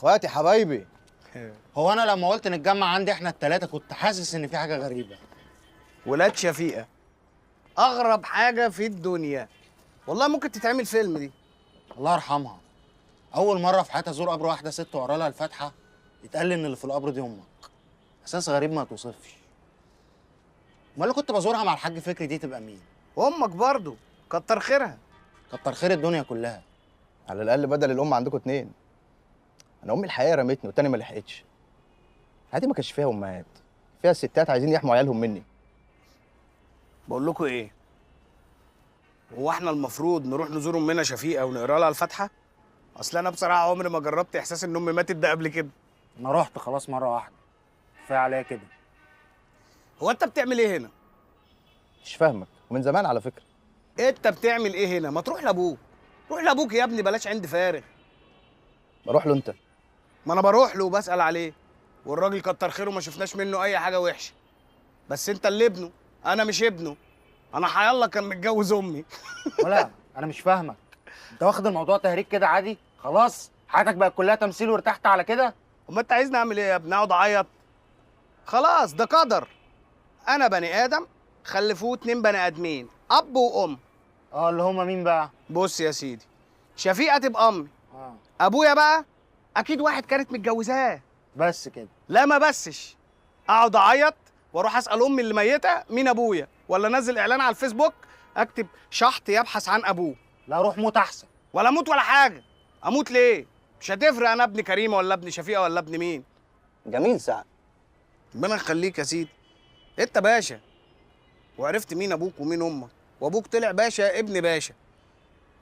اخواتي حبايبي. هو انا لما قلت نتجمع عندي احنا التلاتة كنت حاسس ان في حاجه غريبه. ولاد شفيقة أغرب حاجة في الدنيا، والله ممكن تتعمل فيلم دي. الله يرحمها، اول مره في حياتي ازور قبر واحده ست واقرا لها الفاتحه يتقال لي ان اللي في القبر دي امك. احساس غريب ما توصفش. امال اللي كنت بزورها مع الحاج فكري دي تبقى مين؟ وأمك برضو كتر خيرها. كتر خير الدنيا كلها. على الاقل بدل الام عندكم اتنين. انا امي الحقيقه رمتني والتاني ما لحقتش. حياتي ما كانش فيها امهات، فيها الستات عايزين يحموا عيالهم مني. بقول لكم إيه؟ هو إحنا المفروض نروح نزور أمنا شفيقة ونقرا لها الفاتحة؟ أصل أنا بصراحة عمري ما جربت إحساس إن أمي ماتت ده قبل كده. انا رحت خلاص مره واحده، كفايه عليا كده. هو أنت بتعمل إيه هنا؟ مش فاهمك ومن زمان على فكره. أنت بتعمل إيه هنا؟ ما تروح لأبوك. روح لأبوك يا ابني، بلاش عند فارغ. بروح له انت. ما انا بروح له وبسأل عليه، والراجل كتر خيره ما شفناش منه اي حاجه وحشه. بس انت اللي ابنه، انا مش ابنه. انا حيالله كان متجوز امي. ولا انا مش فاهمك، انت واخد الموضوع تهريج كده عادي؟ خلاص حياتك بقت كلها تمثيل وارتحت على كده؟ امال انت عايزني اعمل ايه يا ابني؟ اقعد اعيط؟ خلاص ده قدر. انا بني ادم خلفوه 2 بني ادمين، اب وام. اللي هما مين بقى؟ بص يا سيدي، شفيقه تبقى امي، اه ابويا بقى اكيد واحد كانت متجوزاه. بس كده؟ لا ما بسش، اقعد اعيط واروح اسال امي اللي ميته مين ابويا، ولا انزل اعلان على الفيسبوك اكتب شحط يبحث عن ابوه. لا روح موت احسن. ولا اموت ولا حاجه. اموت ليه؟ مش هتفرق انا ابن كريمه ولا ابن شفيقه ولا ابن مين. جميل سعد. ربنا يخليك يا سيدي. انت باشا وعرفت مين ابوك ومين امك، وابوك طلع باشا ابن باشا.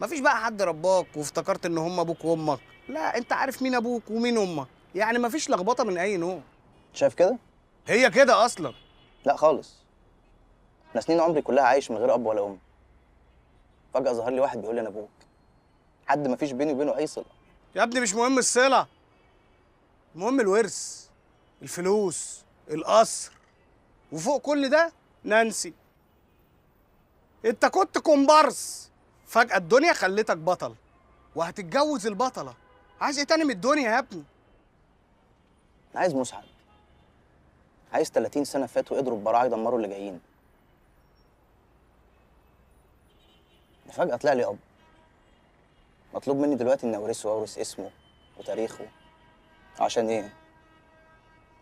مفيش بقى حد رباك وافتكرت ان هم ابوك وامك. لا انت عارف مين ابوك ومين امك، يعني مفيش لخبطه من اي نوع. شايف كده؟ هي كده اصلا. لا خالص. انا سنين عمري كلها عايش من غير اب ولا ام. فجاه ظهر لي واحد بيقول لي انا ابوك. حد ما فيش بيني وبينه اي صله. يا ابني مش مهم الصله، المهم الورث، الفلوس، القصر، وفوق كل ده نانسي. انت كنت كومبارس، فجأة الدنيا خلتك بطل وهتتجوز البطلة. عايز ايه تاني من الدنيا يا ابني؟ انا عايز مسعد. عايز 30 سنه فاتوا قدروا ببراعه يدمروا اللي جايين. فجاه طلع لي اب. مطلوب مني دلوقتي اني اورثه واورث اسمه وتاريخه. عشان ايه؟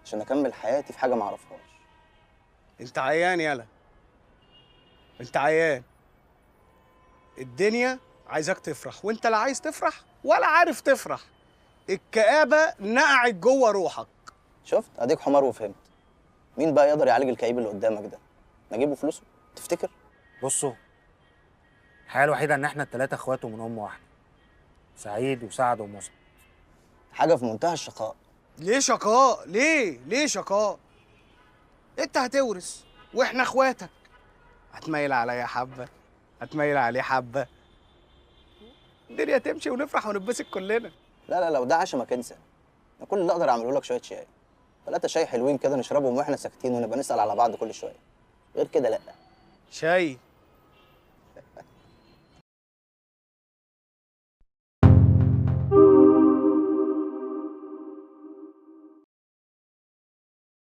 عشان اكمل حياتي في حاجه ما اعرفهاش. انت عيان يالا، انت عيان. الدنيا عايزاك تفرح وانت لا عايز تفرح ولا عارف تفرح. الكآبة نقعت جوه روحك. شفت؟ اديك حمار وفهمت. مين بقى يقدر يعالج الكئيب اللي قدامك ده؟ نجيبه فلوسه؟ تفتكر؟ بصوا، الحياه الوحيده ان احنا التلاته اخوات ومن ام واحده، سعيد وسعد ومصعب. حاجه في منتهى الشقاء. ليه شقاء؟ ليه شقاء؟ انت هتورث واحنا اخواتك. هتميل عليا حبه، هتميل عليه حبه، الدنيا تمشي ونفرح ونتبسط كلنا. لا وده عشمك انسى. انا كل اللي اقدر اعمله لك شويه شاي. 3 شاي حلوين كده نشربهم واحنا ساكتين ونبقى نسال على بعض كل شويه. غير كده لا. شاي